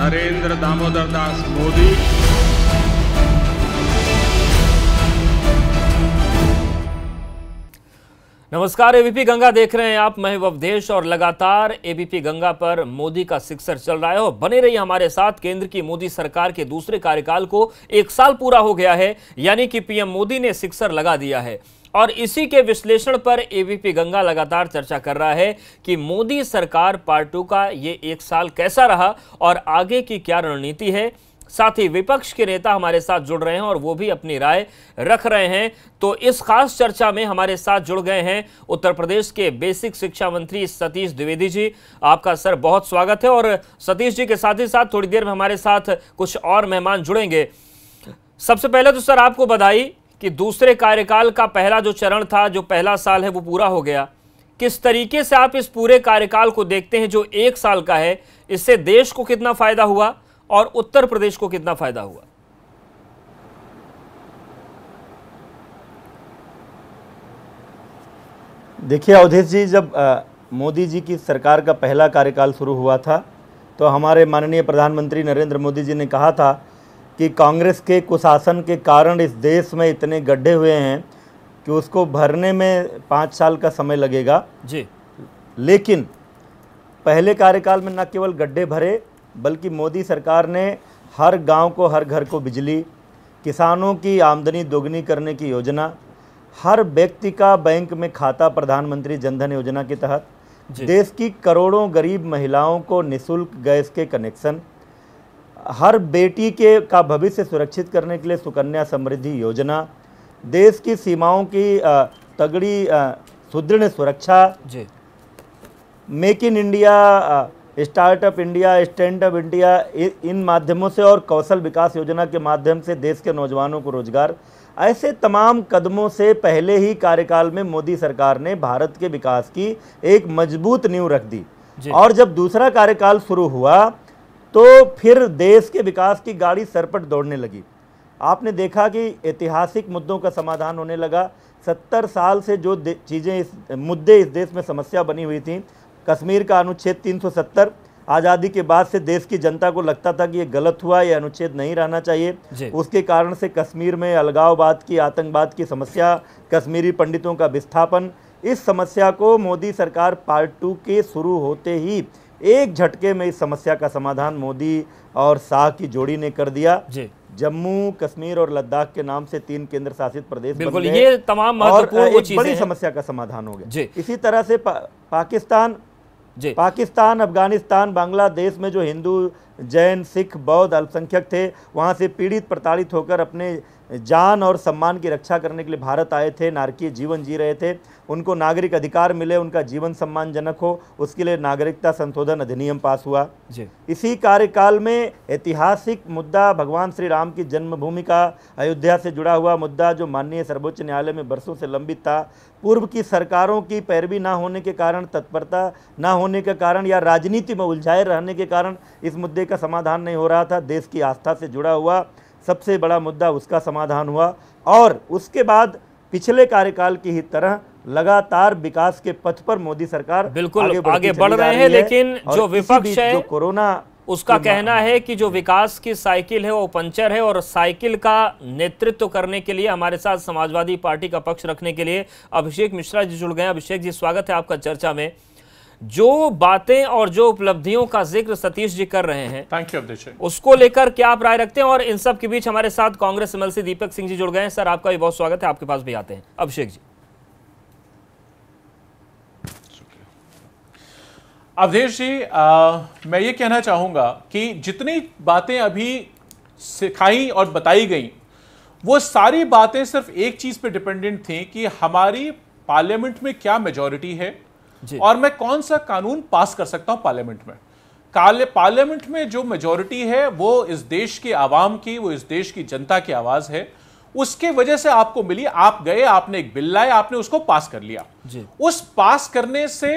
नरेंद्र दामोदर दास मोदी। नमस्कार, एबीपी गंगा देख रहे हैं आप। मैं अवधेश और लगातार एबीपी गंगा पर मोदी का सिक्सर चल रहा है और बने रहिए हमारे साथ। केंद्र की मोदी सरकार के दूसरे कार्यकाल को 1 साल पूरा हो गया है, यानी कि पीएम मोदी ने सिक्सर लगा दिया है और इसी के विश्लेषण पर एबीपी गंगा लगातार चर्चा कर रहा है कि मोदी सरकार पार्ट 2 का ये 1 साल कैसा रहा और आगे की क्या रणनीति है। साथ ही विपक्ष के नेता हमारे साथ जुड़ रहे हैं और वो भी अपनी राय रख रहे हैं। तो इस खास चर्चा में हमारे साथ जुड़ गए हैं उत्तर प्रदेश के बेसिक शिक्षा मंत्री सतीश द्विवेदी जी। आपका सर बहुत स्वागत है। और सतीश जी के साथ ही साथ थोड़ी देर में हमारे साथ कुछ और मेहमान जुड़ेंगे। सबसे पहले तो सर आपको बधाई कि दूसरे कार्यकाल का पहला जो चरण था, जो पहला साल है, वो पूरा हो गया। किस तरीके से आप इस पूरे कार्यकाल को देखते हैं जो 1 साल का है? इससे देश को कितना फायदा हुआ और उत्तर प्रदेश को कितना फायदा हुआ? देखिए अवधेश जी, जब मोदी जी की सरकार का पहला कार्यकाल शुरू हुआ था तो हमारे माननीय प्रधानमंत्री नरेंद्र मोदी जी ने कहा था कि कांग्रेस के कुशासन के कारण इस देश में इतने गड्ढे हुए हैं कि उसको भरने में 5 साल का समय लगेगा जी। लेकिन पहले कार्यकाल में न केवल गड्ढे भरे बल्कि मोदी सरकार ने हर गांव को, हर घर को बिजली, किसानों की आमदनी दोगुनी करने की योजना, हर व्यक्ति का बैंक में खाता प्रधानमंत्री जनधन योजना के तहत, देश की करोड़ों गरीब महिलाओं को निःशुल्क गैस के कनेक्शन, हर बेटी के का भविष्य सुरक्षित करने के लिए सुकन्या समृद्धि योजना, देश की सीमाओं की तगड़ी सुदृढ़ सुरक्षा, make in India, startup India, stand up India, इन माध्यमों से और कौशल विकास योजना के माध्यम से देश के नौजवानों को रोजगार, ऐसे तमाम कदमों से पहले ही कार्यकाल में मोदी सरकार ने भारत के विकास की एक मजबूत नींव रख दी। और जब दूसरा कार्यकाल शुरू हुआ तो फिर देश के विकास की गाड़ी सरपट दौड़ने लगी। आपने देखा कि ऐतिहासिक मुद्दों का समाधान होने लगा। 70 साल से जो चीज़ें, मुद्दे इस देश में समस्या बनी हुई थी, कश्मीर का अनुच्छेद 370 आज़ादी के बाद से देश की जनता को लगता था कि ये गलत हुआ, ये अनुच्छेद नहीं रहना चाहिए। उसके कारण से कश्मीर में अलगाववाद की, आतंकवाद की समस्या, कश्मीरी पंडितों का विस्थापन, इस समस्या को मोदी सरकार पार्ट 2 के शुरू होते ही एक झटके में इस समस्या का समाधान मोदी और शाह की जोड़ी ने कर दिया। जम्मू, कश्मीर और लद्दाख के नाम से 3 केंद्र शासित प्रदेश बन गए। ये तमाम महत्वपूर्ण और एक बड़ी समस्या का समाधान हो गया। इसी तरह से पाकिस्तान, अफगानिस्तान, बांग्लादेश में जो हिंदू, जैन, सिख, बौद्ध अल्पसंख्यक थे, वहाँ से पीड़ित प्रताड़ित होकर अपने जान और सम्मान की रक्षा करने के लिए भारत आए थे, नारकीय जीवन जी रहे थे, उनको नागरिक अधिकार मिले, उनका जीवन सम्मानजनक हो, उसके लिए नागरिकता संशोधन अधिनियम पास हुआ। इसी कार्यकाल में ऐतिहासिक मुद्दा भगवान श्री राम की जन्मभूमि का, अयोध्या से जुड़ा हुआ मुद्दा जो माननीय सर्वोच्च न्यायालय में बरसों से लंबित था, पूर्व की सरकारों की पैरवी ना होने के कारण, तत्परता ना होने के कारण या राजनीति में उलझाए रहने के कारण इस मुद्दे का समाधान नहीं हो रहा था। देश की आस्था से जुड़ा हुआ सबसे बड़ा मुद्दा, उसका समाधान हुआ। और उसके बाद पिछले कार्यकाल की ही तरह लगातार विकास के पथ पर मोदी सरकार बिल्कुल आगे बढ़ रहे हैं। लेकिन जो विपक्ष है, जो कोरोना, उसका कहना है कि जो विकास की साइकिल है वो पंचर है। और साइकिल का नेतृत्व करने के लिए हमारे साथ समाजवादी पार्टी का पक्ष रखने के लिए अभिषेक मिश्रा जी जुड़ गए। अभिषेक जी, स्वागत है आपका चर्चा में। जो बातें और जो उपलब्धियों का जिक्र सतीश जी कर रहे हैं, थैंक यू अभिषेक, उसको लेकर क्या आप राय रखते हैं? और इन सब के बीच हमारे साथ कांग्रेस एमएलसी दीपक सिंह जी जुड़ गए हैं। सर आपका भी बहुत स्वागत है, आपके पास भी आते हैं। अभिषेक जी। अवधेश जी, मैं ये कहना चाहूंगा कि जितनी बातें अभी सिखाई और बताई गई, वो सारी बातें सिर्फ एक चीज पे डिपेंडेंट थी कि हमारी पार्लियामेंट में क्या मेजॉरिटी है और मैं कौन सा कानून पास कर सकता हूं पार्लियामेंट में। पार्लियामेंट में जो मेजॉरिटी है वो इस देश की आवाम की, वो इस देश की जनता की आवाज है, उसके वजह से आपको मिली। आप गए, आपने एक बिल लाए, आपने उसको पास कर लिया। उस पास करने से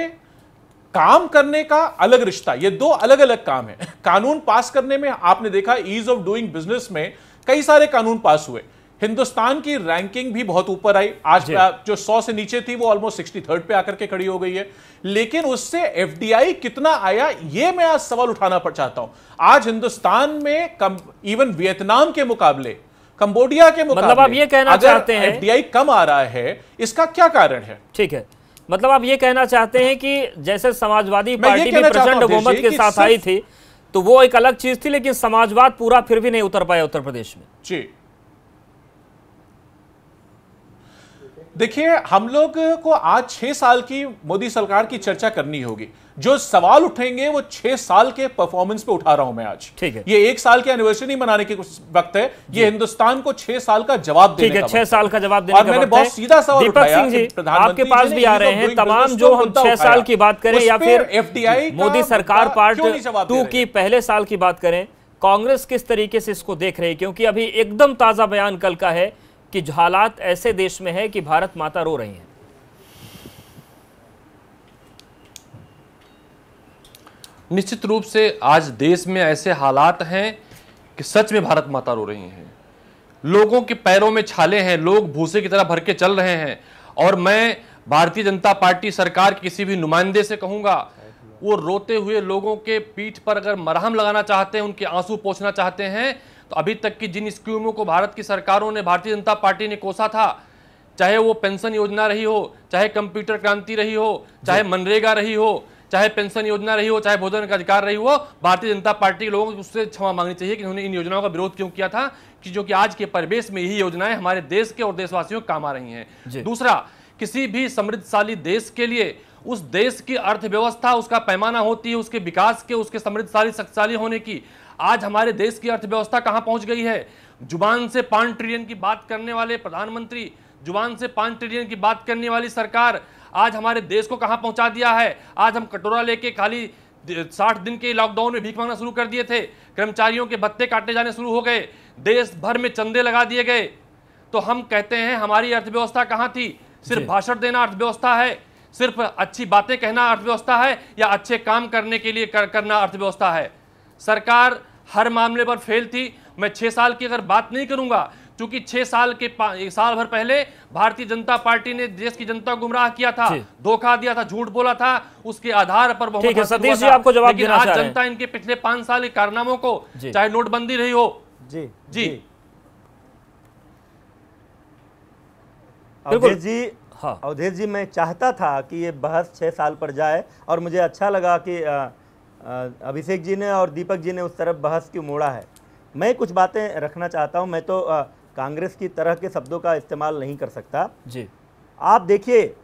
काम करने का अलग रिश्ता, ये 2 अलग अलग काम है। कानून पास करने में आपने देखा ईज ऑफ डूइंग बिजनेस में कई सारे कानून पास हुए, हिंदुस्तान की रैंकिंग भी बहुत ऊपर आई। आज जो 100 से नीचे थी वो ऑलमोस्ट 63rd पे आकर के खड़ी हो गई है। लेकिन उससे एफडीआई कितना आया, ये मैं आज सवाल उठाना चाहता हूं। आज हिंदुस्तान में इवन वियतनाम के मुकाबले, कंबोडिया के मुकाबले, मतलब आप ये कहना चाहते हैं एफडीआई कम आ रहा है, इसका क्या कारण है? ठीक है, मतलब आप ये कहना चाहते हैं कि जैसे समाजवादी पार्टी भी प्रचंड बहुमत के साथ आई थी तो वो एक अलग चीज थी, लेकिन समाजवाद पूरा फिर भी नहीं उतर पाया उत्तर प्रदेश में। जी देखिए, हम लोग को आज 6 साल की मोदी सरकार की चर्चा करनी होगी। जो सवाल उठेंगे वो 6 साल के परफॉर्मेंस पे उठा रहा हूं मैं आज। ठीक है, ये 1 साल की एनिवर्सरी मनाने के वक्त है, ये हिंदुस्तान को 6 साल का जवाब देने का 6 साल का जवाब देने और मैंने बहुत सीधा सवाल उठाया। दीपक सिंह जी, आपके पास भी आ रहे हैं, तमाम जो हम 6 साल की बात करें या फिर एफडीआई मोदी सरकार पार्ट 2 की पहले साल की बात करें, कांग्रेस किस तरीके से इसको देख रही है? क्योंकि अभी एकदम ताजा बयान कल का है कि हालात ऐसे देश में है कि भारत माता रो रही है। निश्चित रूप से आज देश में ऐसे हालात हैं कि सच में भारत माता रो रही हैं। लोगों के पैरों में छाले हैं, लोग भूसे की तरह भर के चल रहे हैं। और मैं भारतीय जनता पार्टी सरकार के किसी भी नुमाइंदे से कहूंगा, वो रोते हुए लोगों के पीठ पर अगर मरहम लगाना चाहते हैं, उनके आंसू पोंछना चाहते हैं, तो अभी तक की जिन स्कीमों को भारत की सरकारों ने, भारतीय जनता पार्टी ने कोसा था, चाहे वो पेंशन योजना रही हो, चाहे कंप्यूटर क्रांति रही हो, चाहे मनरेगा रही हो, चाहे पेंशन योजना रही हो, चाहे भोजन का अधिकार रही हो, भारतीय जनता पार्टी के लोगों को उससे क्षमा मांगनी चाहिए कि उन्होंने इन योजनाओं का विरोध क्यों किया था, कि जो कि आज के परिवेश में यही योजनाएं हमारे देश के और देशवासियों को काम आ रही हैं। दूसरा, किसी भी समृद्धशाली देश के लिए उस देश की अर्थव्यवस्था, उसका पैमाना होती है उसके विकास के, उसके समृद्धशाली शक्तिशाली होने की। आज हमारे देश की अर्थव्यवस्था कहां पहुंच गई है? जुबान से 5 ट्रिलियन की बात करने वाले प्रधानमंत्री, जुबान से 5 ट्रिलियन की बात करने वाली सरकार आज हमारे देश को कहां पहुंचा दिया है? आज हम कटोरा लेके खाली 60 दिन के लॉकडाउन में भीख मांगना शुरू कर दिए थे, कर्मचारियों के भत्ते काटे जाने शुरू हो गए, देश भर में चंदे लगा दिए गए। तो हम कहते हैं हमारी अर्थव्यवस्था कहां थी? सिर्फ भाषण देना अर्थव्यवस्था है? सिर्फ अच्छी बातें कहना अर्थव्यवस्था है? या अच्छे काम करने के लिए करना अर्थव्यवस्था है? सरकार हर मामले पर फेल थी। मैं 6 साल की अगर बात नहीं करूंगा, क्योंकि 6 साल के 1 साल भर पहले भारतीय जनता पार्टी ने देश की जनता को गुमराह किया था, धोखा दिया था, झूठ बोला था, उसके आधार पर बहुत ठीक है, सतीश जी आपको जवाब देना आज जनता इनके पिछले 5 साल के कारनामों को, चाहे नोटबंदी रही हो, जी बिल्कुल जी, अवधेश जी, मैं चाहता था कि ये बहस 6 साल पर जाए और मुझे अच्छा लगा कि अभिषेक जी ने और दीपक जी ने उस तरफ बहस क्यों मोड़ा है। मैं कुछ बातें रखना चाहता हूं। मैं तो कांग्रेस की तरह के शब्दों का इस्तेमाल नहीं कर सकता जी। आप देखिए,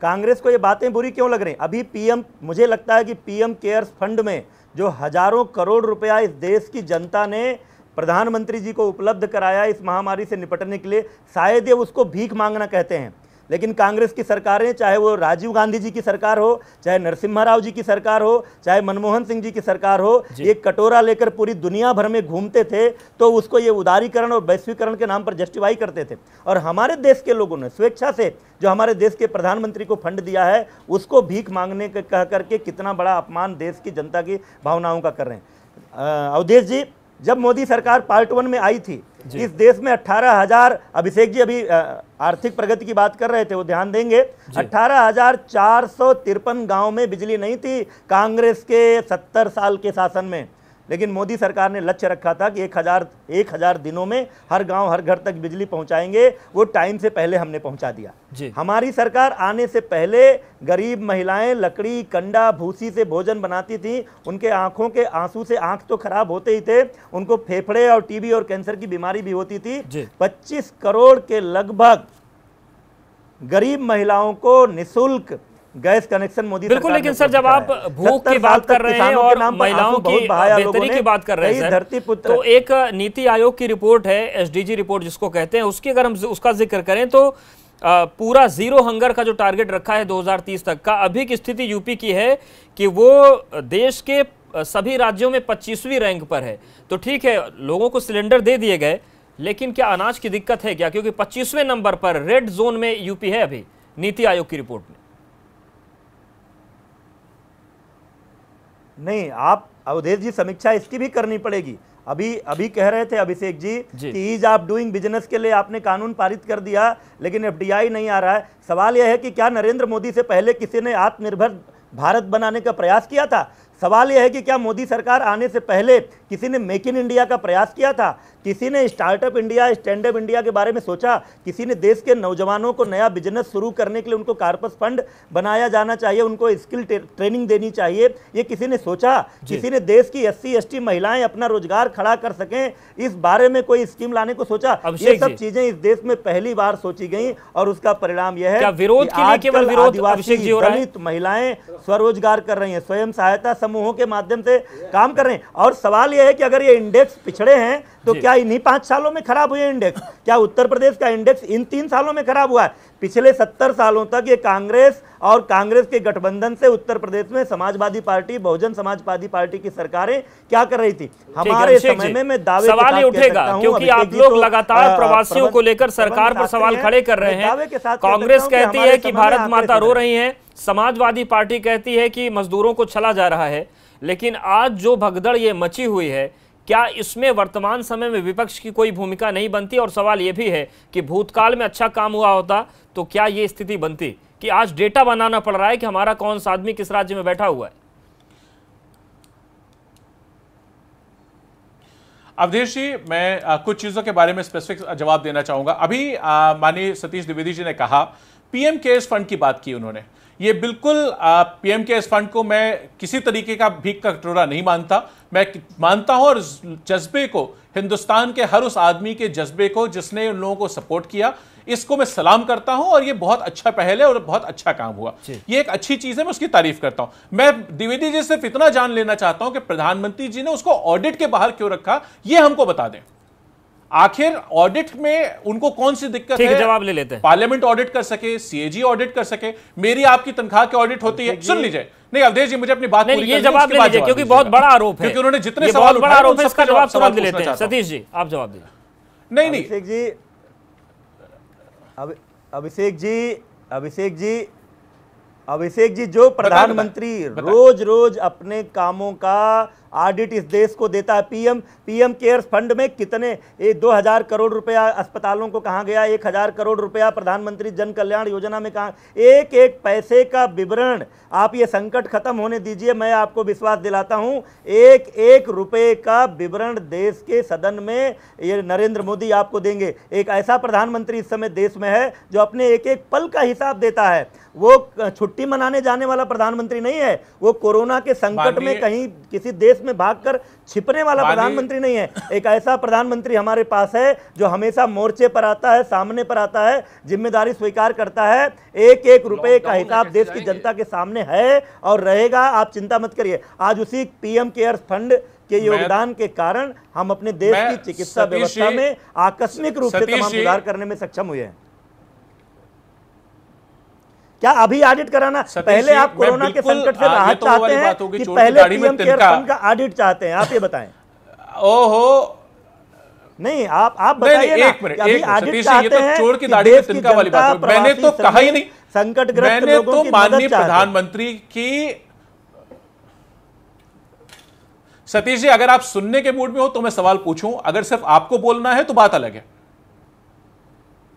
कांग्रेस को ये बातें बुरी क्यों लग रही? अभी पीएम, मुझे लगता है कि पीएम केयर्स फंड में जो हजारों करोड़ रुपया इस देश की जनता ने प्रधानमंत्री जी को उपलब्ध कराया इस महामारी से निपटने के लिए, शायद ये उसको भीख मांगना कहते हैं। लेकिन कांग्रेस की सरकारें, चाहे वो राजीव गांधी जी की सरकार हो, चाहे नरसिम्हा राव जी की सरकार हो, चाहे मनमोहन सिंह जी की सरकार हो, ये कटोरा लेकर पूरी दुनिया भर में घूमते थे तो उसको ये उदारीकरण और वैश्वीकरण के नाम पर जस्टिफाई करते थे। और हमारे देश के लोगों ने स्वेच्छा से जो हमारे देश के प्रधानमंत्री को फंड दिया है, उसको भीख मांगने के कह करके कितना बड़ा अपमान देश की जनता की भावनाओं का कर रहे हैं। अवधेश जी, जब मोदी सरकार पार्ट 1 में आई थी, इस देश में 18,000, अभिषेक जी अभी आर्थिक प्रगति की बात कर रहे थे, वो ध्यान देंगे, 18,453 गांव में बिजली नहीं थी कांग्रेस के 70 साल के शासन में। लेकिन मोदी सरकार ने लक्ष्य रखा था कि 1000 दिनों में हर गांव हर घर तक बिजली पहुंचाएंगे। वो टाइम से पहले हमने पहुंचा दिया। हमारी सरकार आने से पहले गरीब महिलाएं लकड़ी, कंडा, भूसी से भोजन बनाती थी। उनके आंखों के आंसू से आंख तो खराब होते ही थे, उनको फेफड़े और टीबी और कैंसर की बीमारी भी होती थी। 25 करोड़ के लगभग गरीब महिलाओं को निःशुल्क गैस कनेक्शन मोदी बिल्कुल। लेकिन सर, जब आप भूख की बात कर रहे हैं और महिलाओं की बेहतरी की बात कर रहे हैं सर, तो एक नीति आयोग की रिपोर्ट है, एसडीजी रिपोर्ट जिसको कहते हैं, उसकी अगर हम उसका जिक्र करें तो पूरा 0 हंगर का जो टारगेट रखा है 2030 तक का, अभी की स्थिति यूपी की है कि वो देश के सभी राज्यों में 25वीं रैंक पर है। तो ठीक है, लोगों को सिलेंडर दे दिए गए, लेकिन क्या अनाज की दिक्कत है क्या? क्योंकि 25वें नंबर पर रेड जोन में यूपी है अभी नीति आयोग की रिपोर्ट में। नहीं, आप अवधेश जी समीक्षा इसकी भी करनी पड़ेगी। अभी कह रहे थे अभिषेक जी कि ईज ऑफ डूइंग बिजनेस के लिए आपने कानून पारित कर दिया, लेकिन एफडीआई नहीं आ रहा है। सवाल यह है कि क्या नरेंद्र मोदी से पहले किसी ने आत्मनिर्भर भारत बनाने का प्रयास किया था? सवाल यह है कि क्या मोदी सरकार आने से पहले किसी ने मेक इन इंडिया का प्रयास किया था? किसी ने startup India, stand up India के बारे में सोचा? किसी ने देश के नौजवानों को नया बिजनेस शुरू करने के लिए उनको कार्पस फंड बनाया जाना चाहिए, उनको स्किल ट्रेनिंग देनी चाहिए, ये किसी ने सोचा? किसी ने देश की SC ST महिलाएं अपना रोजगार खड़ा कर सकें, इस बारे में कोई स्कीम लाने को सोचा? ये सब चीजें इस देश में पहली बार सोची गई और उसका परिणाम यह है कि आजकल आदिवासी, दलित महिलाएं स्वरोजगार कर रही हैं, स्वयं सहायता समूहों के माध्यम से काम कर रहे हैं। और सवाल यह है कि अगर ये इंडेक्स पिछड़े हैं तो क्या इन्हीं 5 सालों में खराब हुए इंडेक्स? क्या उत्तर प्रदेश का इंडेक्स इन 3 सालों में खराब हुआ है? पिछले 70 सालों तक ये कांग्रेस और कांग्रेस के गठबंधन से उत्तर प्रदेश में समाजवादी पार्टी, बहुजन समाजवादी पार्टी की सरकारें क्या कर रही थी? हमारे समय में मैं दावे सवाल ये उठेगा क्योंकि आप लोग लगातार प्रवासियों को लेकर सरकार पर सवाल खड़े कर रहे हैं। कांग्रेस कहती है कि भारत माता रो रही है, समाजवादी पार्टी कहती है कि मजदूरों को छला जा रहा है। लेकिन आज जो भगदड़ ये मची हुई है, क्या इसमें वर्तमान समय में विपक्ष की कोई भूमिका नहीं बनती? और सवाल यह भी है कि भूतकाल में अच्छा काम हुआ होता तो क्या ये स्थिति बनती कि आज डेटा बनाना पड़ रहा है कि हमारा कौन सा आदमी किस राज्य में बैठा हुआ है? अवधेश जी, मैं कुछ चीजों के बारे में स्पेसिफिक जवाब देना चाहूंगा। अभी माननीय सतीश द्विवेदी जी ने कहा, पीएम केयर्स फंड की बात की उन्होंने। ये बिल्कुल पीएम केयर्स फंड को मैं किसी तरीके का भीख का कटोरा नहीं मानता। मैं मानता हूं और जज्बे को, हिंदुस्तान के हर उस आदमी के जज्बे को जिसने उन लोगों को सपोर्ट किया, इसको मैं सलाम करता हूं। और ये बहुत अच्छा पहल है और बहुत अच्छा काम हुआ, ये एक अच्छी चीज है, मैं उसकी तारीफ करता हूं। मैं द्विवेदी जी सिर्फ इतना जान लेना चाहता हूं कि प्रधानमंत्री जी ने उसको ऑडिट के बाहर क्यों रखा, ये हमको बता दें। आखिर ऑडिट में उनको कौन सी दिक्कत है? जवाब ले लेते हैं। पार्लियामेंट ऑडिट कर सके, CAG ऑडिट कर सके, मेरी आपकी तनख्वाह की ऑडिट होती है। सुन लीजिए, नहीं अवधेश जी, मुझे अपनी बात पूरी ये जवाब ले लीजिए क्योंकि बहुत बड़ा आरोप है, क्योंकि उन्होंने जितने सवाल बड़ा आरोप है, इसका जवाब तुरंत ले लेते हैं। सतीश जी आप जवाब दीजिए। नहीं अभिषेक जी जो प्रधानमंत्री रोज रोज अपने कामों का ऑडिट इस देश को देता है, पीएम केयर्स फंड में कितने 2000 करोड़ रुपया अस्पतालों को कहाँ गया, 1000 करोड़ रुपया प्रधानमंत्री जन कल्याण योजना में कहाँ, एक एक पैसे का विवरण आप ये संकट खत्म होने दीजिए, मैं आपको विश्वास दिलाता हूँ एक एक रुपए का विवरण देश के सदन में ये नरेंद्र मोदी आपको देंगे। एक ऐसा प्रधानमंत्री इस समय देश में है जो अपने एक एक पल का हिसाब देता है। वो छुट्टी मनाने जाने वाला प्रधानमंत्री नहीं है, वो कोरोना के संकट में कहीं किसी देश में भागकर छिपने वाला प्रधानमंत्री नहीं है। एक ऐसा प्रधानमंत्री हमारे पास है जो हमेशा मोर्चे पर आता है, सामने पर आता है, जिम्मेदारी स्वीकार करता है, एक एक रुपए का हिसाब देश की जनता के सामने है और रहेगा। आप चिंता मत करिए। आज उसी पीएम केयर्स फंड के योगदान के कारण हम अपने देश की चिकित्सा व्यवस्था में आकस्मिक रूप से तमाम सुधार करने में सक्षम हुए हैं। क्या अभी ऑडिट कराना? पहले आप कोरोना के संकट से राहत चाहते हैं कि पहले पीएम केयर्स फंड का ऑडिट चाहते हैं? आप ये बताएं। ओहो नहीं, आप बताइए ना, अभी ऑडिट चाहते हैं? चोर की दाढ़ी में तिनका वाली बात, मैंने तो कहा ही नहीं। संकटग्रस्त मैंने तो माननीय प्रधानमंत्री की, सतीश जी अगर आप सुनने के मूड में हो तो मैं सवाल पूछूं, अगर सिर्फ आपको बोलना है तो बात अलग है।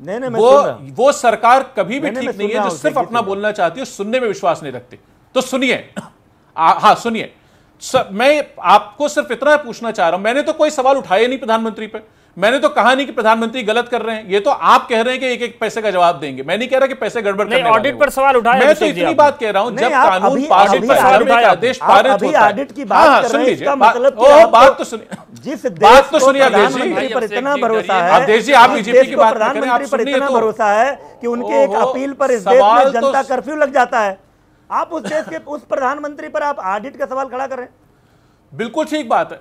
नहीं, वो सरकार कभी भी ठीक नहीं है जो सिर्फ अपना बोलना चाहती है, सुनने में विश्वास नहीं रखती। तो सुनिए, हाँ सुनिए, मैं आपको सिर्फ इतना पूछना चाह रहा हूं, मैंने तो कोई सवाल उठाया नहीं प्रधानमंत्री पे, मैंने तो कहा नहीं कि प्रधानमंत्री गलत कर रहे हैं। ये तो आप कह रहे हैं कि एक एक पैसे का जवाब देंगे, मैं नहीं कह रहा कि पैसे गड़बड़ करने वाले हो। ऑडिट पर सवाल उठाया, मैं तो इतनी बात कह रहा हूं, जब कानून पास होता है, जब एक आदेश पारित होता है, ऑडिट की बात कर रहे हैं, इसका मतलब बात तो सुनिए, जिस बात तो सुनिए अवधेश जी पर इतना भरोसा है, अवधेश जी आप बीजेपी की बात करें, आप पर इतना भरोसा है कि उनके एक अपील पर इस देश में जनता कर्फ्यू लग जाता है, आप उस देश के उस प्रधानमंत्री पर आप ऑडिट का सवाल खड़ा कर रहे हैं। बिल्कुल ठीक बात है।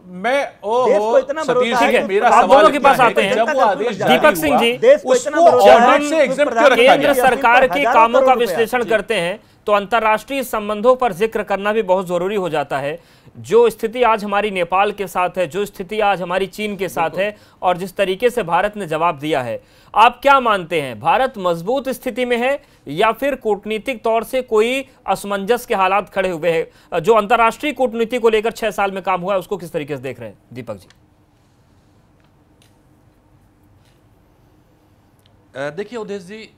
मैं सतीश जी मेरा सवाल के पास आते हैं। दीपक सिंह जी, उसको ऑडिट से एग्जेम्प्ट क्यों रखा गया? केंद्र सरकार के कामों का विश्लेषण करते हैं तो अंतर्राष्ट्रीय संबंधों पर जिक्र करना भी बहुत जरूरी हो जाता है। जो स्थिति आज हमारी नेपाल के साथ है, जो स्थिति आज हमारी चीन के साथ है, और जिस तरीके से भारत ने जवाब दिया है, आप क्या मानते हैं, भारत मजबूत स्थिति में है या फिर कूटनीतिक तौर से कोई असमंजस के हालात खड़े हुए हैं? जो अंतर्राष्ट्रीय कूटनीति को लेकर 6 साल में काम हुआ है, उसको किस तरीके से देख रहे हैं दीपक जी? देखिए उदेश जी,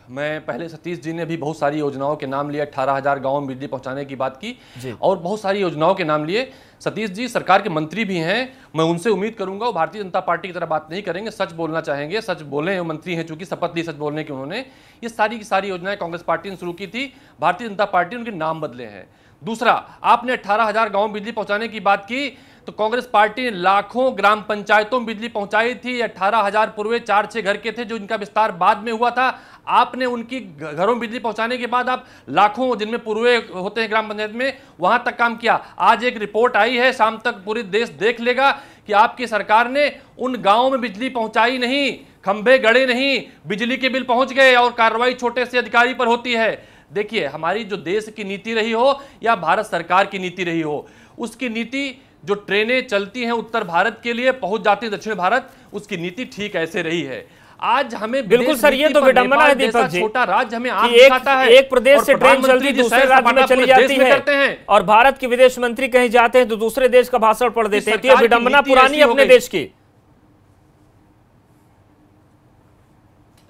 मैं पहले सतीश जी ने भी बहुत सारी योजनाओं के नाम लिए, 18,000 गाँव में बिजली पहुंचाने की बात की और बहुत सारी योजनाओं के नाम लिए। सतीश जी सरकार के मंत्री भी हैं, मैं उनसे उम्मीद करूंगा वो भारतीय जनता पार्टी की तरह बात नहीं करेंगे, सच बोलना चाहेंगे, सच बोले। मंत्री हैं, चूंकि शपथ ली सच बोलने की उन्होंने। ये सारी की सारी योजनाएं कांग्रेस पार्टी ने शुरू की थी, भारतीय जनता पार्टी ने उनके नाम बदले हैं। दूसरा, आपने 18,000 गाँव में बिजली पहुंचाने की बात की, तो कांग्रेस पार्टी ने लाखों ग्राम पंचायतों में बिजली पहुंचाई थी। 18,000 पूर्वे 4-6 घर के थे, जो इनका विस्तार बाद में हुआ था। आपने उनकी घरों में बिजली पहुंचाने के बाद आप लाखों, जिनमें पूर्वे होते हैं ग्राम पंचायत में, वहां तक काम किया। आज एक रिपोर्ट आई है, शाम तक पूरी देश देख लेगा कि आपकी सरकार ने उन गांवों में बिजली पहुंचाई नहीं, खंभे गड़े नहीं, बिजली के बिल पहुंच गए और कार्रवाई छोटे से अधिकारी पर होती है। देखिए, हमारी जो देश की नीति रही हो या भारत सरकार की नीति रही हो, उसकी नीति, जो ट्रेनें चलती हैं उत्तर भारत के लिए, पहुंच जाती है दक्षिण भारत, उसकी नीति ठीक ऐसे रही है। आज हमें बिल्कुल सर, ये तो विडंबना है दीपक जी, छोटा राज्य हमें आंख एक, दिखाता है। एक प्रदेश से ट्रेन चलती दूसरे राज्य में चली जाती है, और भारत के विदेश मंत्री कहीं जाते हैं तो दूसरे देश का भाषण पढ़ देते हैं। ये विडंबना पुरानी अपने देश की।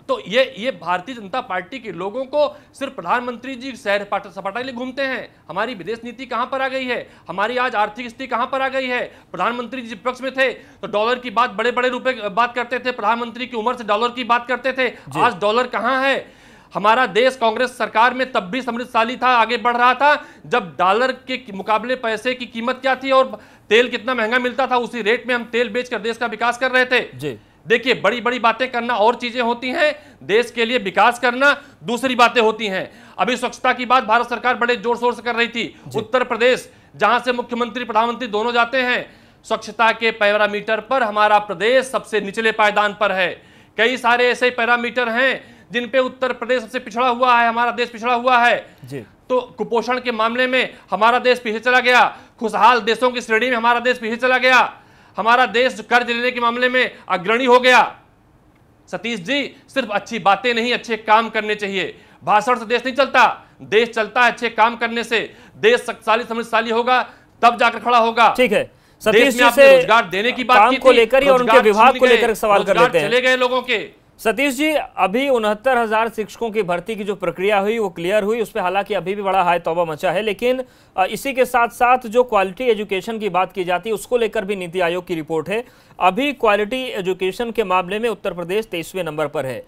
तो ये भारतीय जनता पार्टी के लोगों को सिर्फ प्रधानमंत्री जी सैर सपाटा लिए घूमते हैं। हमारी विदेश नीति कहां पर आ गई है, हमारी आज आर्थिक स्थिति कहां पर आ गई है। प्रधानमंत्री जी विपक्ष में थे तो डॉलर की बात, बड़े बड़े रुपए बात करते थे, प्रधानमंत्री की उम्र से डॉलर की बात करते थे। आज डॉलर कहां है? हमारा देश कांग्रेस सरकार में तब भी समृद्धशाली था, आगे बढ़ रहा था, जब डॉलर के मुकाबले पैसे की कीमत क्या थी और तेल कितना महंगा मिलता था। उसी रेट में हम तेल बेचकर देश का विकास कर रहे थे। देखिए, बड़ी बड़ी बातें करना और चीजें होती हैं, देश के लिए विकास करना दूसरी बातें होती हैं। अभी स्वच्छता की बात भारत सरकार बड़े जोर शोर से कर रही थी। उत्तर प्रदेश, जहां से मुख्यमंत्री प्रधानमंत्री दोनों जाते हैं, स्वच्छता के पैरामीटर पर हमारा प्रदेश सबसे निचले पायदान पर है। कई सारे ऐसे पैरामीटर हैं जिन पे उत्तर प्रदेश सबसे पिछड़ा हुआ है, हमारा देश पिछड़ा हुआ है। तो कुपोषण के मामले में हमारा देश पीछे चला गया, खुशहाल देशों की श्रेणी में हमारा देश पीछे चला गया, हमारा देश कर्ज लेने के मामले में अग्रणी हो गया। सतीश जी, सिर्फ अच्छी बातें नहीं, अच्छे काम करने चाहिए। भाषण से देश नहीं चलता, देश चलता है अच्छे काम करने से। देश शक्तिशाली समृद्धशाली होगा तब जाकर खड़ा होगा। ठीक है, सतीश जी से रोजगार देने की बात को लेकर ही और उनके विभाग को लेकर सवाल कर लेते हैं। चले गए लोगों के। सतीश जी, अभी 69,000 शिक्षकों की भर्ती की जो प्रक्रिया हुई वो क्लियर हुई, उस पर हालांकि अभी भी बड़ा हाय तौबा मचा है, लेकिन इसी के साथ साथ जो क्वालिटी एजुकेशन की बात की जाती है उसको लेकर भी नीति आयोग की रिपोर्ट है। अभी क्वालिटी एजुकेशन के मामले में उत्तर प्रदेश 23वें नंबर पर है।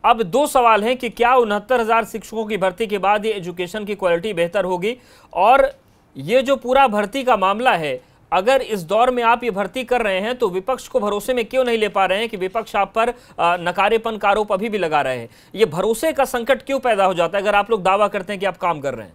अब 2 सवाल हैं कि क्या 69,000 शिक्षकों की भर्ती के बाद ये एजुकेशन की क्वालिटी बेहतर होगी, और ये जो पूरा भर्ती का मामला है, अगर इस दौर में आप ये भर्ती कर रहे हैं तो विपक्ष को भरोसे में क्यों नहीं ले पा रहे हैं कि विपक्ष आप पर नकारेपन का आरोप अभी भी लगा रहे हैं? ये भरोसे का संकट क्यों पैदा हो जाता है अगर आप लोग दावा करते हैं कि आप काम कर रहे हैं?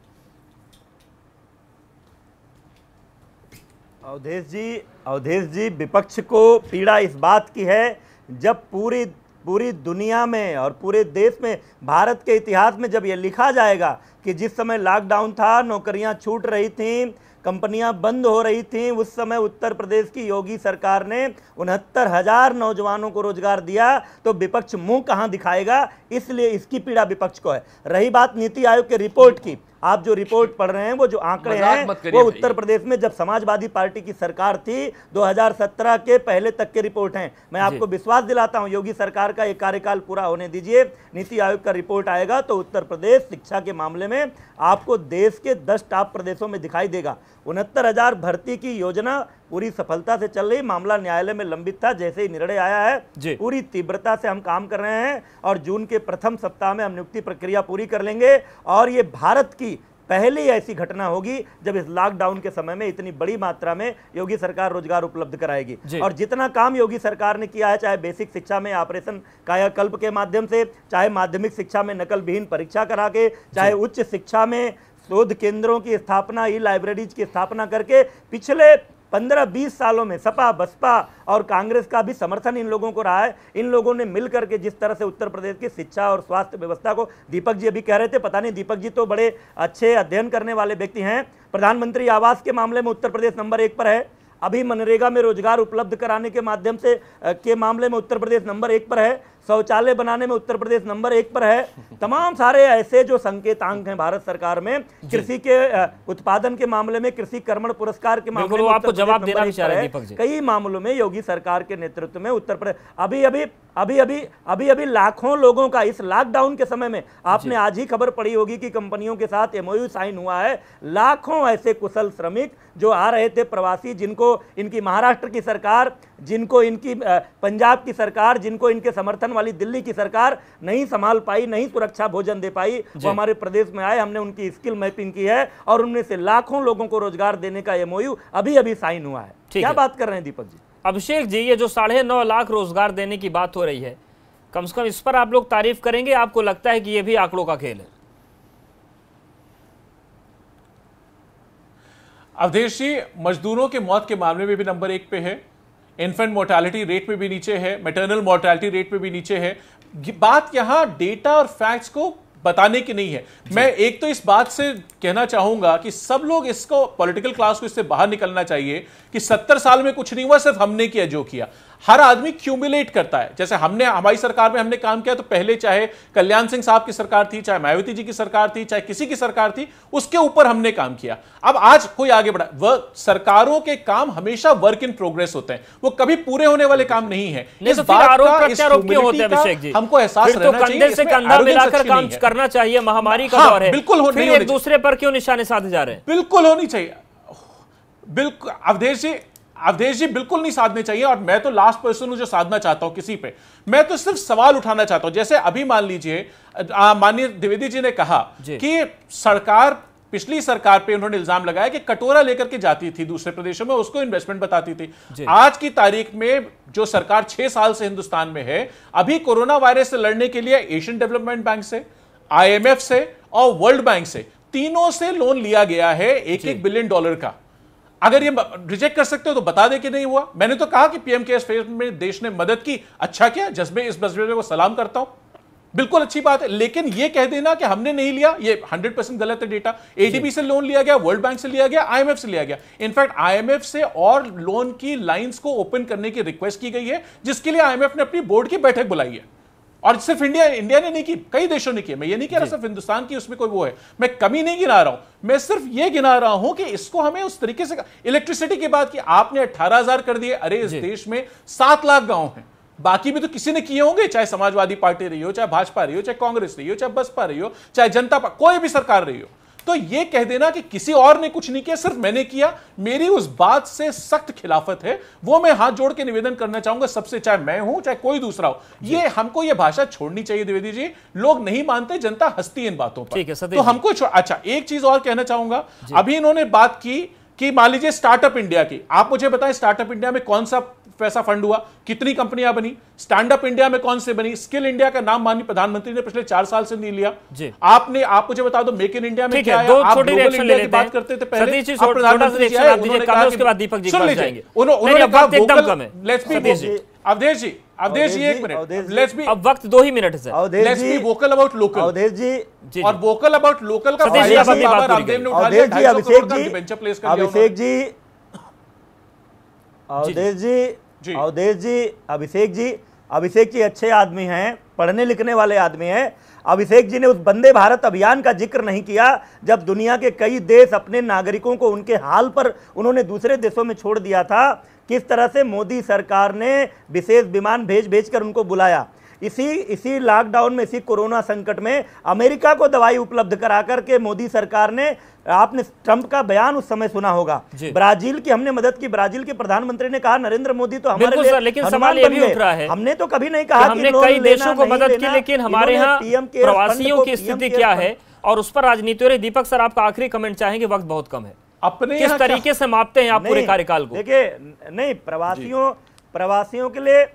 अवधेश जी, विपक्ष को पीड़ा इस बात की है, जब पूरी दुनिया में और पूरे देश में, भारत के इतिहास में जब ये लिखा जाएगा कि जिस समय लॉकडाउन था, नौकरियां छूट रही थीं, कंपनियां बंद हो रही थीं, उस समय उत्तर प्रदेश की योगी सरकार ने 69,000 नौजवानों को रोजगार दिया, तो विपक्ष मुंह कहां दिखाएगा? इसलिए इसकी पीड़ा विपक्ष को है। रही बात नीति आयोग के रिपोर्ट की, आप जो रिपोर्ट पढ़ रहे हैं, वो जो आंकड़े हैं, वो उत्तर प्रदेश में जब समाजवादी पार्टी की सरकार थी 2017 के पहले तक के रिपोर्ट हैं। मैं आपको विश्वास दिलाता हूं, योगी सरकार का एक कार्यकाल पूरा होने दीजिए, नीति आयोग का रिपोर्ट आएगा तो उत्तर प्रदेश शिक्षा के मामले में आपको देश के 10 टॉप प्रदेशों में दिखाई देगा। 69,000 भर्ती की योजना पूरी सफलता से चल रही, मामला न्यायालय में लंबित था, जैसे ही निर्णय आया है पूरी तीव्रता से हम काम कर रहे हैं और जून के प्रथम सप्ताह में हम नियुक्ति प्रक्रिया पूरी कर लेंगे। और ये भारत की पहली ऐसी घटना होगी जब इस लॉकडाउन के समय में इतनी बड़ी मात्रा में योगी सरकार रोजगार उपलब्ध कराएगी। और जितना काम योगी सरकार ने किया है, चाहे बेसिक शिक्षा में ऑपरेशन कायाकल्प के माध्यम से, चाहे माध्यमिक शिक्षा में नकल विहीन परीक्षा करा के, चाहे उच्च शिक्षा में शोध केंद्रों की स्थापना, ई लाइब्रेरीज की स्थापना करके, पिछले 15-20 सालों में सपा, बसपा और कांग्रेस का भी समर्थन इन लोगों को रहा है। इन लोगों ने मिलकर के जिस तरह से उत्तर प्रदेश की शिक्षा और स्वास्थ्य व्यवस्था को, दीपक जी अभी कह रहे थे, पता नहीं दीपक जी तो बड़े अच्छे अध्ययन करने वाले व्यक्ति हैं, प्रधानमंत्री आवास के मामले में उत्तर प्रदेश नंबर 1 पर है। अभी मनरेगा में रोजगार उपलब्ध कराने के माध्यम से के मामले में उत्तर प्रदेश नंबर 1 पर है। शौचालय बनाने में उत्तर प्रदेश नंबर 1 पर है। तमाम सारे ऐसे जो संकेतांक हैं भारत सरकार में, कृषि के उत्पादन के मामले में, कृषि कर्मण पुरस्कार के मामले में आपको जवाब देना भी चाह रहे हैं दीपक जी। कई मामलों में योगी सरकार के नेतृत्व में उत्तर प्रदेश अभी लाखों लोगों का इस लॉकडाउन के समय में, आपने आज ही खबर पड़ी होगी कि कंपनियों के साथ MOU साइन हुआ है। लाखों ऐसे कुशल श्रमिक जो आ रहे थे प्रवासी, जिनको इनकी महाराष्ट्र की सरकार, जिनको इनकी पंजाब की सरकार, जिनको इनके समर्थन वाली दिल्ली की सरकार नहीं संभाल पाई, नहीं सुरक्षा भोजन दे पाई, वो हमारे प्रदेश में आए। हमने उनकी स्किल मैपिंग की है और उनमें से लाखों लोगों को रोजगार देने का MOU अभी साइन हुआ है। क्या बात कर रहे हैं दीपक जी? अभिषेक जी, ये जो 9.5 लाख रोजगार देने की बात हो रही है, कम से कम इस पर आप लोग तारीफ करेंगे? आपको लगता है कि ये भी आंकड़ों का खेल है? अवधेश जी, मजदूरों के मौत के मामले में भी नंबर 1 पे है, इन्फेंट मोर्टालिटी रेट में भी नीचे है, मैटरनल मोर्टालिटी रेट में भी नीचे है। बात यहां डेटा और फैक्ट्स को बताने की नहीं है। मैं एक तो इस बात से कहना चाहूंगा कि सब लोग इसको, पॉलिटिकल क्लास को इससे बाहर निकलना चाहिए कि 70 साल में कुछ नहीं हुआ, सिर्फ हमने किया जो किया। हर आदमी क्यूमुलेट करता है। जैसे हमने, हमारी सरकार में हमने काम किया, तो पहले चाहे कल्याण सिंह साहब की सरकार थी, चाहे मायावती जी की सरकार थी, चाहे किसी की सरकार थी, उसके ऊपर हमने काम किया। अब आज कोई आगे बढ़ा, वह सरकारों के काम हमेशा वर्क इन प्रोग्रेस होते हैं, वो कभी पूरे होने वाले काम नहीं है। इस बात का, इस ह्यूमिलिटी का हमको एहसास रहना चाहिए। कंधे से कंधा मिलाकर काम करना चाहिए। महामारी का दौर है, बिल्कुल फिर एक दूसरे पर क्यों निशाने साधे जा रहे हैं? बिल्कुल होनी चाहिए, बिल्कुल अवधेश जी बिल्कुल नहीं साधने चाहिए। और मैं तो लास्ट पर्सन हूं जो साधना चाहता हूं किसी पे। मैं तो सिर्फ सवाल उठाना चाहता हूं। जैसे अभी मान लीजिए, माननीय द्विवेदी जी ने कहा कि सरकार, पिछली सरकार पे उन्होंने इल्जाम लगाया कि कटोरा लेकर के जाती थी दूसरे प्रदेशों में, उसको इन्वेस्टमेंट बताती थी। आज की तारीख में जो सरकार 6 साल से हिंदुस्तान में है, अभी कोरोना वायरस से लड़ने के लिए एशियन डेवलपमेंट बैंक से, IMF से और वर्ल्ड बैंक से, तीनों से लोन लिया गया है $1-1 बिलियन का। अगर ये रिजेक्ट कर सकते हो तो बता दे कि नहीं हुआ। मैंने तो कहा कि PM केयर्स फंड में देश ने मदद की, अच्छा किया, इस जज्बे को सलाम करता हूं, बिल्कुल अच्छी बात है। लेकिन ये कह देना कि हमने नहीं लिया, ये 100% गलत है। डेटा ADB से लोन लिया गया, वर्ल्ड बैंक से लिया गया, IMF से लिया गया। इनफैक्ट IMF से और लोन की लाइंस को ओपन करने की रिक्वेस्ट की गई है, जिसके लिए IMF ने अपनी बोर्ड की बैठक बुलाई है। और सिर्फ इंडिया ने नहीं की, कई देशों ने की। मैं ये नहीं कह रहा सिर्फ हिंदुस्तान की उसमें कोई वो है, मैं कमी नहीं गिना रहा हूं। मैं सिर्फ ये गिना रहा हूं कि इसको हमें उस तरीके से, इलेक्ट्रिसिटी की बात की आपने 18,000 कर दिए। अरे इस देश में 7 लाख गांव हैं, बाकी भी तो किसी ने किए होंगे, चाहे समाजवादी पार्टी रही हो, चाहे भाजपा रही हो, चाहे कांग्रेस रही हो, चाहे बसपा रही हो, चाहे जनता पार्टी, कोई भी सरकार रही हो। तो ये कह देना कि किसी और ने कुछ नहीं किया, सिर्फ मैंने किया, मेरी उस बात से सख्त खिलाफत है। वो मैं हाथ जोड़ के निवेदन करना चाहूंगा सबसे, चाहे मैं हूं चाहे कोई दूसरा हो, ये हमको ये भाषा छोड़नी चाहिए। द्विवेदी जी, लोग नहीं मानते, जनता हंसती है इन बातों पर, तो हमको अच्छा एक चीज और कहना चाहूंगा। अभी इन्होंने बात की कि मान लीजिए स्टार्टअप इंडिया की, आप मुझे बताएं स्टार्टअप इंडिया में कौन सा पैसा फंड हुआ, कितनी कंपनियां बनी? स्टैंड अप इंडिया में कौन से बनी? स्किल इंडिया का नाम माननीय प्रधानमंत्री ने पिछले 4 साल से नहीं लिया। आप मुझे बता दो मेक इन इंडिया में क्या आया? आप ग्लोबल इंडिया की बात करते थे पहले, आप प्रधानमंत्री जी आए, उन्होंने कहा, उसके बाद दीपक जी सुन लीजिए, उन्होंने कहा Avdhesh ji 1 minute, let's be, अब वक्त 2 ही मिनट है, let's be vocal about local. Avdhesh ji, और वोकल अबाउट लोकल का अभिषेक जी अच्छे आदमी हैं, पढ़ने लिखने वाले आदमी हैं। अभिषेक जी ने उस वंदे भारत अभियान का जिक्र नहीं किया, जब दुनिया के कई देश अपने नागरिकों को उनके हाल पर उन्होंने दूसरे देशों में छोड़ दिया था। किस तरह से मोदी सरकार ने विशेष विमान भेज कर उनको बुलाया। इसी लॉकडाउन में, इसी कोरोना संकट में अमेरिका को दवाई उपलब्ध करा करके मोदी सरकार ने, आपने ट्रंप का बयान उस समय सुना होगा, ब्राजील की हमने मदद की। ब्राजील के प्रधानमंत्री ने कहा नरेंद्र मोदी तो हमारे लिए, लेकिन सवाल ये भी उठ रहा है, हमने तो कभी नहीं कहा हमने कई देशों को मदद की, लेकिन हमारे यहाँ प्रवासियों की स्थिति क्या है और उस पर राजनीति हो रही। दीपक सर, आपका आखिरी कमेंट चाहेंगे, वक्त बहुत कम है। अपने किस तरीके से मापते हैं आप पूरे कार्यकाल को? देखिए, नहीं, प्रवासियों के लिए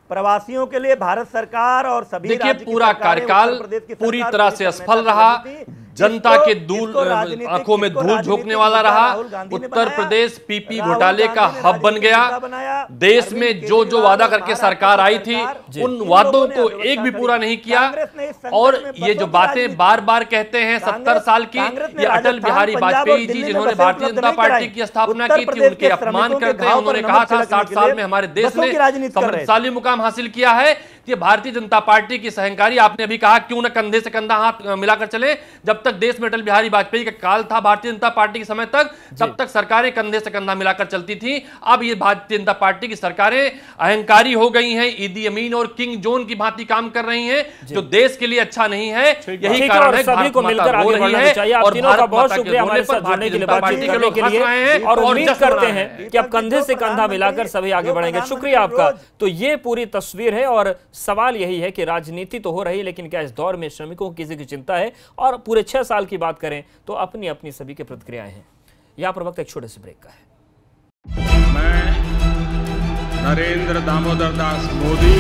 प्रवासियों के लिए भारत सरकार और सभी देखिए, राज्य की पूरा सरकारें, कार्यकाल उत्तर प्रदेश की पूरी सरकार तरह पूरी से समय असफल तक रहा, कर रही थी। जनता के इसको राजनीतिक- आंखों में इसको धूल झोंकने राजनीतिक वाला मुद्दा रहा। राहुल गांधी ने उत्तर बनाया। प्रदेश पीपी राहुल घोटाले का गांधी ने हब बन राजनीतिक गया। मुद्दा बनाया। देश अरविंद में जो केजरीवाल वादा और करके महाराष्ट्र सरकार की आई थी, सरकार, उन इन वादों लोगों ने को अव्यवस्था एक भी पूरा करी। नहीं किया। कांग्रेस ने इस संकट और में ये जो बसों की बातें राजनीति बार बार कहते हैं 70 साल की, कांग्रेस ने ये अटल राजस्थान, बिहारी पंजाब और वाजपेयी जी दिल्ली में जिन्होंने बसें भारतीय उपलब्ध जनता नहीं पार्टी कराई। की स्थापना उत्तर की थी, प्रदेश उनके के अपमान श्रमिकों के करते हुए घाव उन्होंने पर कहा नमक था छिड़कने 60 के साल लिए में हमारे देश बसों ने की राजनीति कर रहे थे। समृद्धशाली मुकाम हासिल किया है। ये भारतीय जनता पार्टी की सहंकारी, आपने अभी कहा क्यों न कंधे से कंधा हाथ मिलाकर चले। जब तक देश में अटल बिहारी वाजपेयी का काल था भारतीय जनता पार्टी के समय तक, तब तक सरकारें कंधे से कंधा मिलाकर चलती थी। अब ये भारतीय जनता पार्टी की सरकारें अहंकारी हो गई हैं, ईदी अमीन और किंग जोन की भांति काम कर रही हैं, जो देश के लिए अच्छा नहीं है। यही कारण है सभी को मिलकर आगे बढ़ना चाहिए। आप तीनों का बहुत शुक्रिया हमारे साथ जुड़ने के लिए, बातचीत करने के लिए, और उम्मीद करते हैं कि अब कंधे से कंधा मिलाकर सभी आगे बढ़ेंगे। शुक्रिया आपका। तो ये पूरी तस्वीर है और सवाल यही है कि राजनीति तो हो रही है, लेकिन क्या इस दौर में श्रमिकों की किसी की चिंता है? और पूरे 6 साल की बात करें तो अपनी अपनी सभी की प्रतिक्रियाएं हैं। यहां पर वक्त एक छोटे से ब्रेक का है। मैं नरेंद्र दामोदर दास मोदी